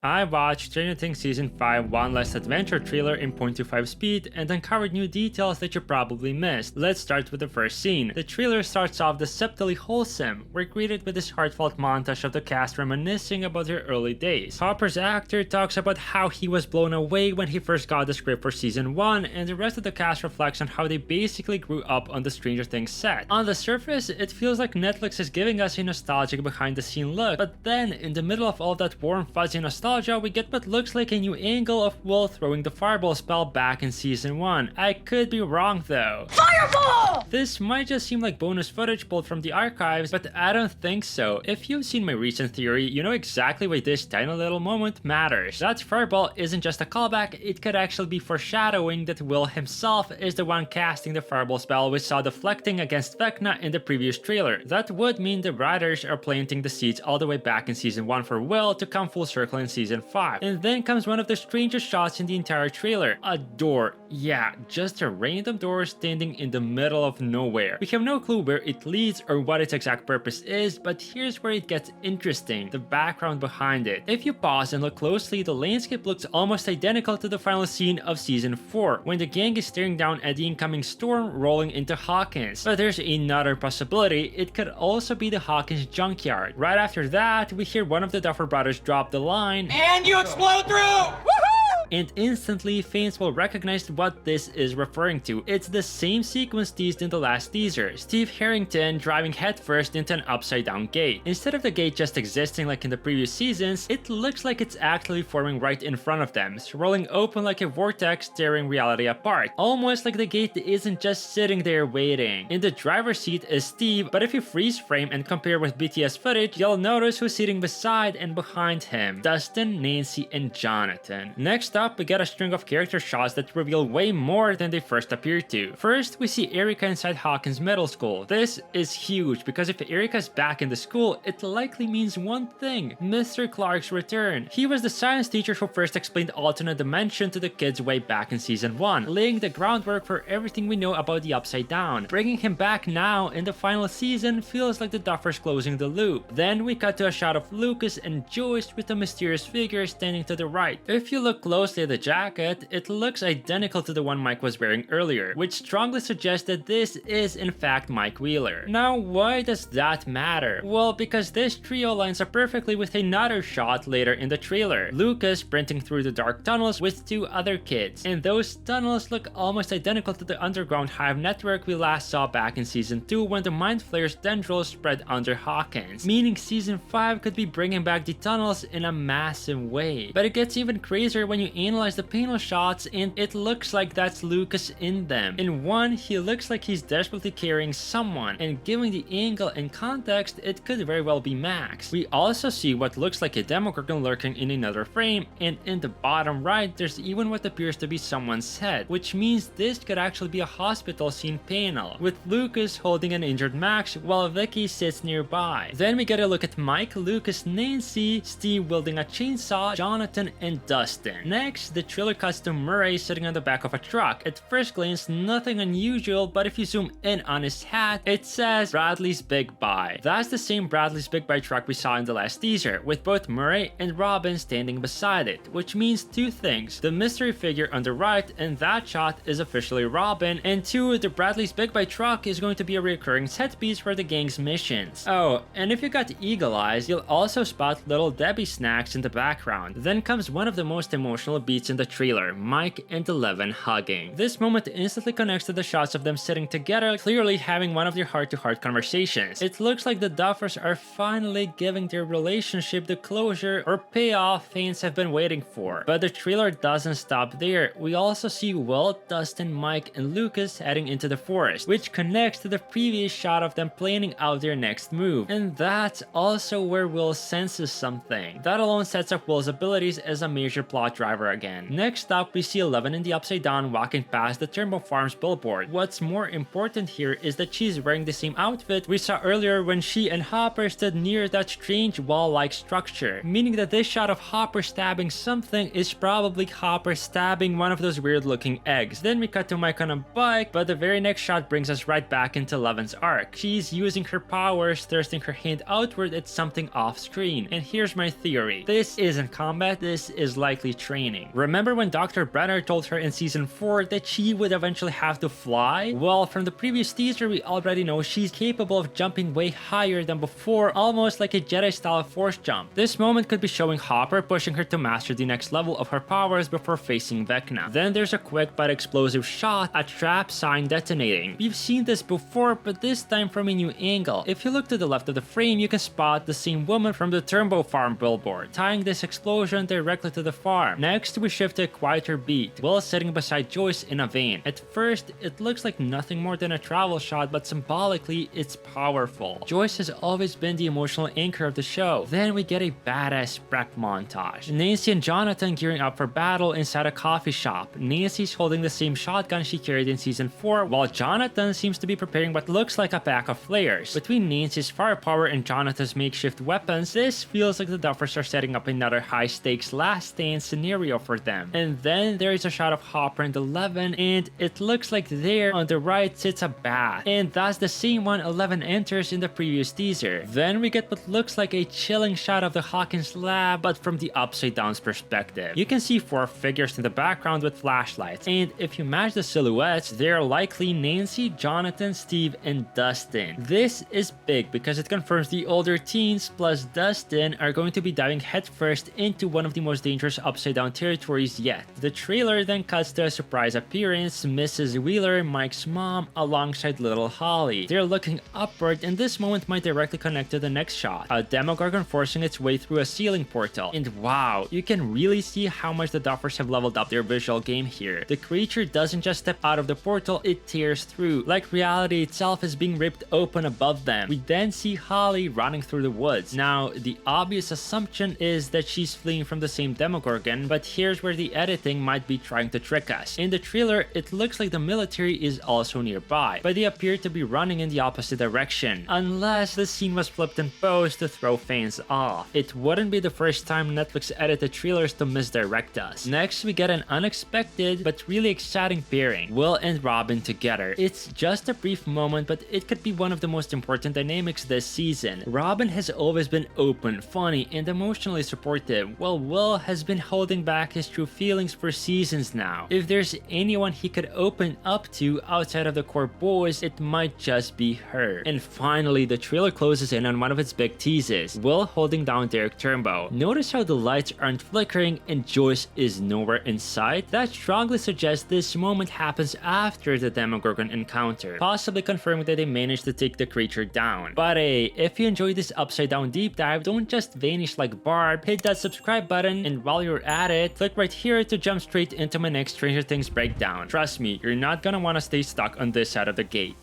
I watched Stranger Things Season 5 One Last Adventure trailer in 0.25 speed and uncovered new details that you probably missed. Let's start with the first scene. The trailer starts off deceptively wholesome. We're greeted with this heartfelt montage of the cast reminiscing about their early days. Hopper's actor talks about how he was blown away when he first got the script for Season 1, and the rest of the cast reflects on how they basically grew up on the Stranger Things set. On the surface, it feels like Netflix is giving us a nostalgic behind-the-scene look, but then, in the middle of all that warm fuzzy nostalgia, we get what looks like a new angle of Will throwing the fireball spell back in Season 1. I could be wrong though. Fireball! This might just seem like bonus footage pulled from the archives, but I don't think so. If you've seen my recent theory, you know exactly why this tiny little moment matters. That fireball isn't just a callback, it could actually be foreshadowing that Will himself is the one casting the fireball spell we saw deflecting against Vecna in the previous trailer. That would mean the writers are planting the seeds all the way back in Season 1 for Will to come full circle in Season 5. And then comes one of the strangest shots in the entire trailer. A door. Yeah, just a random door standing in the middle of nowhere. We have no clue where it leads or what its exact purpose is, but here's where it gets interesting, the background behind it. If you pause and look closely, the landscape looks almost identical to the final scene of Season 4, when the gang is staring down at the incoming storm rolling into Hawkins. But there's another possibility, it could also be the Hawkins junkyard. Right after that, we hear one of the Duffer brothers drop the line, "And you explode through!" Woohoo! And instantly, fans will recognize what this is referring to. It's the same sequence teased in the last teaser. Steve Harrington driving headfirst into an upside-down gate. Instead of the gate just existing like in the previous seasons, it looks like it's actually forming right in front of them, swirling open like a vortex tearing reality apart. Almost like the gate isn't just sitting there waiting. In the driver's seat is Steve, but if you freeze frame and compare with BTS footage, you'll notice who's sitting beside and behind him: Dustin, Nancy, and Jonathan. Next up, we get a string of character shots that reveal way more than they first appear to. First, we see Erica inside Hawkins Middle School. This is huge because if Erica's back in the school, it likely means one thing: Mr. Clark's return. He was the science teacher who first explained alternate dimension to the kids way back in Season 1, laying the groundwork for everything we know about the Upside Down. Bringing him back now in the final season feels like the Duffers closing the loop. Then we cut to a shot of Lucas and Joyce with a mysterious figure standing to the right. If you look closely at the jacket, it looks identical to the one Mike was wearing earlier, which strongly suggests that this is in fact Mike Wheeler. Now, why does that matter? Well, because this trio lines up perfectly with another shot later in the trailer. Lucas sprinting through the dark tunnels with two other kids, and those tunnels look almost identical to the underground hive network we last saw back in Season 2 when the Mind Flayer's tendrils spread under Hawkins, meaning Season 5 could be bringing back the tunnels in a massive way. But it gets even crazier when you analyze the panel shots, and it looks like that's Lucas in them. In one, he looks like he's desperately carrying someone, and given the angle and context, it could very well be Max. We also see what looks like a Demogorgon lurking in another frame, and in the bottom right, there's even what appears to be someone's head, which means this could actually be a hospital scene panel, with Lucas holding an injured Max while Vicky sits nearby. Then we get a look at Mike, Lucas, Nancy, Steve wielding a chainsaw, Jonathan, and Dustin. Next, the trailer cuts to Murray sitting on the back of a truck. At first glance, nothing unusual, but if you zoom in on his hat, it says Bradley's Big Buy. That's the same Bradley's Big Buy truck we saw in the last teaser, with both Murray and Robin standing beside it, which means two things: the mystery figure on the right and that shot is officially Robin, and two, the Bradley's Big Buy truck is going to be a recurring set piece for the gang's missions. Oh, and if you got eagle eyes, you'll also spot Little Debbie snacks in the background. Then comes one of the most emotional beats in the trailer, Mike and Eleven hugging. This moment instantly connects to the shots of them sitting together, clearly having one of their heart-to-heart conversations. It looks like the Duffers are finally giving their relationship the closure or payoff fans have been waiting for. But the trailer doesn't stop there. We also see Will, Dustin, Mike, and Lucas heading into the forest, which connects to the previous shot of them planning out their next move. And that's also where Will senses something. That alone sets up Will's abilities as a major plot driver ever again. Next up, we see Eleven in the Upside Down walking past the Turnbow Farm's billboard. What's more important here is that she's wearing the same outfit we saw earlier when she and Hopper stood near that strange wall-like structure, meaning that this shot of Hopper stabbing something is probably Hopper stabbing one of those weird-looking eggs. Then we cut to Mike on a bike, but the very next shot brings us right back into Eleven's arc. She's using her powers, thrusting her hand outward at something off-screen. And here's my theory. This isn't combat, this is likely training. Remember when Dr. Brenner told her in Season 4 that she would eventually have to fly? Well, from the previous teaser, we already know she's capable of jumping way higher than before, almost like a Jedi-style force jump. This moment could be showing Hopper pushing her to master the next level of her powers before facing Vecna. Then there's a quick but explosive shot, a trap sign detonating. We've seen this before, but this time from a new angle. If you look to the left of the frame, you can spot the same woman from the Turnbow Farm billboard, tying this explosion directly to the farm. Next, we shift to a quieter beat, Will sitting beside Joyce in a van. At first, it looks like nothing more than a travel shot, but symbolically, it's powerful. Joyce has always been the emotional anchor of the show. Then we get a badass prep montage. Nancy and Jonathan gearing up for battle inside a coffee shop. Nancy's holding the same shotgun she carried in Season 4, while Jonathan seems to be preparing what looks like a pack of flares. Between Nancy's firepower and Jonathan's makeshift weapons, this feels like the Duffers are setting up another high-stakes last stand scenario for them. And then there is a shot of Hopper and Eleven, and it looks like there on the right sits a bath. And that's the same one Eleven enters in the previous teaser. Then we get what looks like a chilling shot of the Hawkins lab, but from the Upside Down's perspective. You can see 4 figures in the background with flashlights, and if you match the silhouettes, they're likely Nancy, Jonathan, Steve, and Dustin. This is big because it confirms the older teens plus Dustin are going to be diving headfirst into one of the most dangerous Upside Down territories yet. The trailer then cuts to a surprise appearance, Mrs. Wheeler, Mike's mom, alongside little Holly. They're looking upward, and this moment might directly connect to the next shot, a Demogorgon forcing its way through a ceiling portal. And wow, you can really see how much the Duffers have leveled up their visual game here. The creature doesn't just step out of the portal, it tears through, like reality itself is being ripped open above them. We then see Holly running through the woods. Now, the obvious assumption is that she's fleeing from the same Demogorgon, but here's where the editing might be trying to trick us. In the trailer, it looks like the military is also nearby, but they appear to be running in the opposite direction, unless the scene was flipped in post to throw fans off. It wouldn't be the first time Netflix edited trailers to misdirect us. Next, we get an unexpected but really exciting pairing, Will and Robin together. It's just a brief moment, but it could be one of the most important dynamics this season. Robin has always been open, funny, and emotionally supportive, while Will has been holding back his true feelings for seasons now. If there's anyone he could open up to outside of the core boys, it might just be her. And finally, the trailer closes in on one of its big teases, Will holding down Derek Turnbow. Notice how the lights aren't flickering and Joyce is nowhere in sight? That strongly suggests this moment happens after the Demogorgon encounter, possibly confirming that they managed to take the creature down. But hey, if you enjoyed this Upside Down deep dive, don't just vanish like Barb, hit that subscribe button, and while you're at it, click right here to jump straight into my next Stranger Things breakdown. Trust me, you're not gonna wanna stay stuck on this side of the gate.